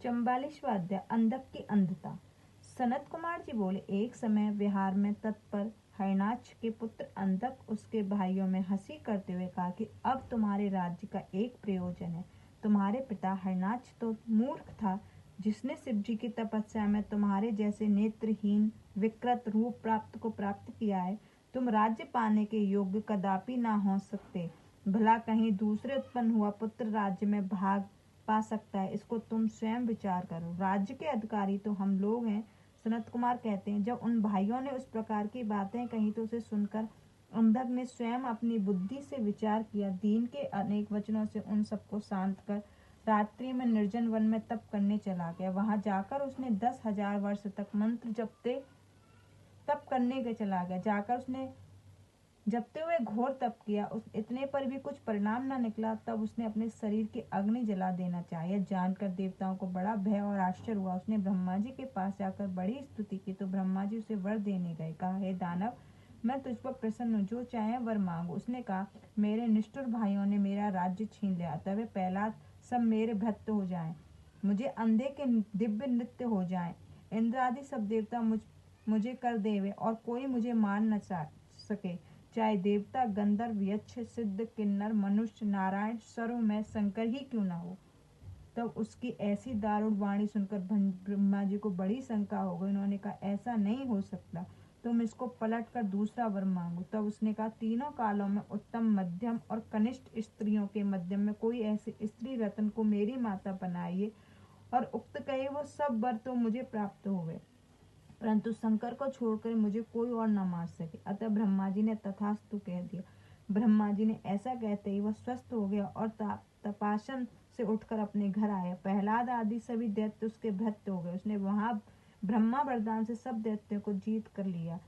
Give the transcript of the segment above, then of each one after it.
44वां अध्याय अंधक की अंधता। सनत कुमार जी बोले, एक समय विहार में तत्पर हरिनाक्ष के पुत्र अंधक उसके भाइयों में हंसी करते हुए कहा कि अब तुम्हारे राज्य का एक प्रयोजन है। तुम्हारे पिता हरिनाक्ष तो मूर्ख था, जिसने शिव जी की तपस्या में तुम्हारे जैसे नेत्रहीन विकृत रूप प्राप्त किया है। तुम राज्य पाने के योग्य कदापि ना हो सकते। भला कहीं दूसरे उत्पन्न हुआ पुत्र राज्य में भाग पा सकता है, इसको तुम स्वयं विचार करो। राज्य के अधिकारी तो हम लोग हैं। सनत कुमार कहते हैं, जब उन भाइयों ने उस प्रकार की बातें कही तो उसे सुनकर अंधक ने स्वयं अपनी बुद्धि से विचार किया। दीन के अनेक वचनों से उन सबको शांत कर रात्रि में निर्जन वन में तप करने चला गया। वहां जाकर उसने 10,000 वर्ष तक मंत्र जपते तप करने के चला गया। जाकर उसने जपते हुए घोर तप किया। उस इतने पर भी कुछ परिणाम न निकला। तब उसने अपने शरीर की अग्नि जला देना चाहिए। जानकर देवताओं को बड़ा भय और आश्चर्य हुआ। उसने ब्रह्मा जी के पास जाकर बड़ी स्तुति की तो ब्रह्मा जी उसे वर देने गए। कहा, हे दानव, मैं तुझ पर प्रसन्न हूँ, जो चाहे वर मांगो। उसने कहा, मेरे निष्ठुर भाइयों ने मेरा राज्य छीन लिया, अतः वे प्रहलाद सब मेरे भक्त हो जाएं, मुझे अंधे के दिव्य नृत्य हो जाएं, इंद्र आदि सब देवता मुझे कर देवे और कोई मुझे मार न सके, चाहे देवता गंधर्व यक्ष सिद्ध किन्नर मनुष्य नारायण सर्व में शंकर ही क्यों न हो। तब उसकी ऐसी दारुण वाणी सुनकर ब्रह्मा जी को बड़ी शंका हो गई। उन्होंने कहा, ऐसा नहीं हो सकता, तुम इसको पलट कर दूसरा वर मांगो। तब उसने कहा, तीनों कालों में उत्तम मध्यम और कनिष्ठ स्त्रियों के मध्यम में कोई ऐसी स्त्री रत्न को मेरी माता बनाइए और उक्त कहे वो सब वर तो मुझे प्राप्त हुए, परंतु शंकर को छोड़कर मुझे कोई और न मार सके। अतः ब्रह्मा जी ने तथास्तु कह दिया। ब्रह्मा जी ने ऐसा कहते ही वह स्वस्थ हो गया और तपासन से उठकर अपने घर आया। प्रहलाद आदि सभी दैत्य उसके भृत्य हो गए। उसने वहां ब्रह्मा वरदान से सब दैत्यों को जीत कर लिया।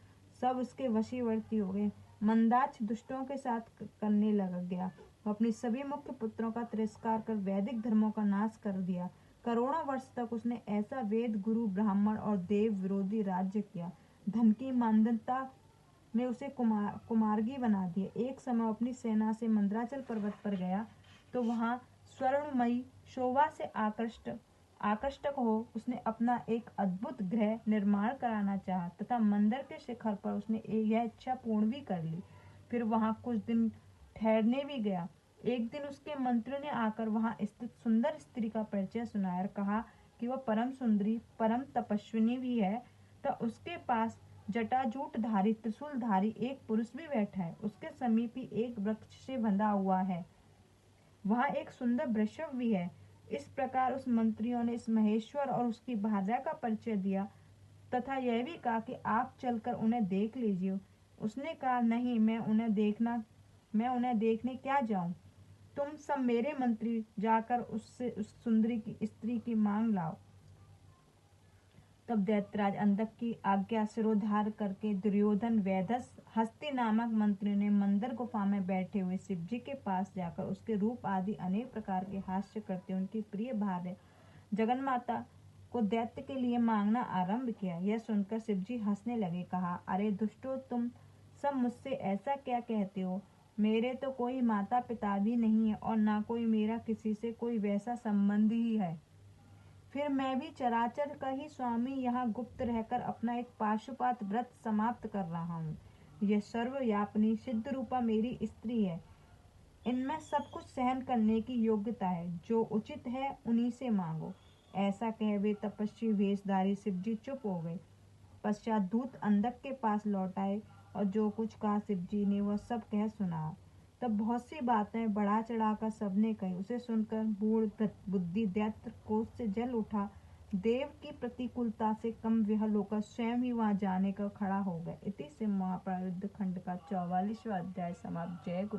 सब उसके वशीवर्ती हो गए। मंदाक्ष दुष्टों के साथ करने लग गया। अपनी सभी मुख्य पुत्रों का तिरस्कार कर वैदिक धर्मों का नाश कर दिया। करोड़ों वर्ष तक उसने ऐसा वेद गुरु ब्राह्मण और देव विरोधी राज्य किया। धन की मांदता ने उसे कुमार्गी बना दिया। एक समय अपनी सेना से मंदराचल पर्वत पर गया तो वहां स्वर्णमयी शोभा से आकर्षक हो उसने अपना एक अद्भुत गृह निर्माण कराना चाहा तथा मंदिर के शिखर पर उसने यह इच्छा पूर्ण भी कर ली। फिर वहां कुछ दिन ठहरने भी गया। एक दिन उसके मंत्री ने आकर वहां स्थित सुंदर स्त्री का परिचय सुनाया और कहा कि वह परम सुंदरी परम तपस्विनी भी है। तो उसके पास जटाजूटधारी त्रिशूलधारी एक पुरुष भी बैठा है। उसके समीप ही एक वृक्ष से बंधा हुआ है, वहां एक सुंदर वृषभ भी है। इस प्रकार उस मंत्रियों ने इस महेश्वर और उसकी भार्या का परिचय दिया तथा यह भी कहा कि आप चलकर उन्हें देख लीजिए। उसने कहा, नहीं, मैं उन्हें देखने क्या जाऊं। तुम सब मेरे मंत्री जाकर उससे उस सुंदरी की स्त्री की मांग लाओ। तब दैत्यराज अंधक की आज्ञा सिरोधार करके दुर्योधन वैधस हस्ती नामक मंत्री ने मंदिर गुफा में बैठे हुए शिव जी के पास जाकर उसके रूप आदि अनेक प्रकार के हास्य करते उनकी प्रिय भार्य जगन्माता को दैत्य के लिए मांगना आरंभ किया। यह सुनकर शिव जी हंसने लगे। कहा, अरे दुष्टो, तुम सब मुझसे ऐसा क्या कहते हो। मेरे तो कोई माता पिता भी नहीं है और ना कोई मेरा किसी से कोई वैसा संबंध ही है। फिर मैं भी चराचर का ही स्वामी यहाँ गुप्त रहकर अपना एक पाशुपात व्रत समाप्त कर रहा हूँ। यह सर्वव्यापिनी सिद्ध रूपा मेरी स्त्री है। इनमें सब कुछ सहन करने की योग्यता है। जो उचित है उन्हीं से मांगो। ऐसा कह वे तपस्वी वेशधारी शिवजी चुप हो गए। पश्चात दूत अंधक के पास लौट आए और जो कुछ कहा शिवजी ने वह सब कह सुना। तब बहुत सी बातें बढ़ा चढ़ाकर सबने कही। उसे सुनकर बूढ़ बुद्धि दैत्य क्रोध से जल उठा। देव की प्रतिकूलता से कम विहल होकर स्वयं ही वहां जाने का खड़ा हो गया। इति से महाभारत युद्ध खंड का 44वां अध्याय समाप्त। जय गुरु।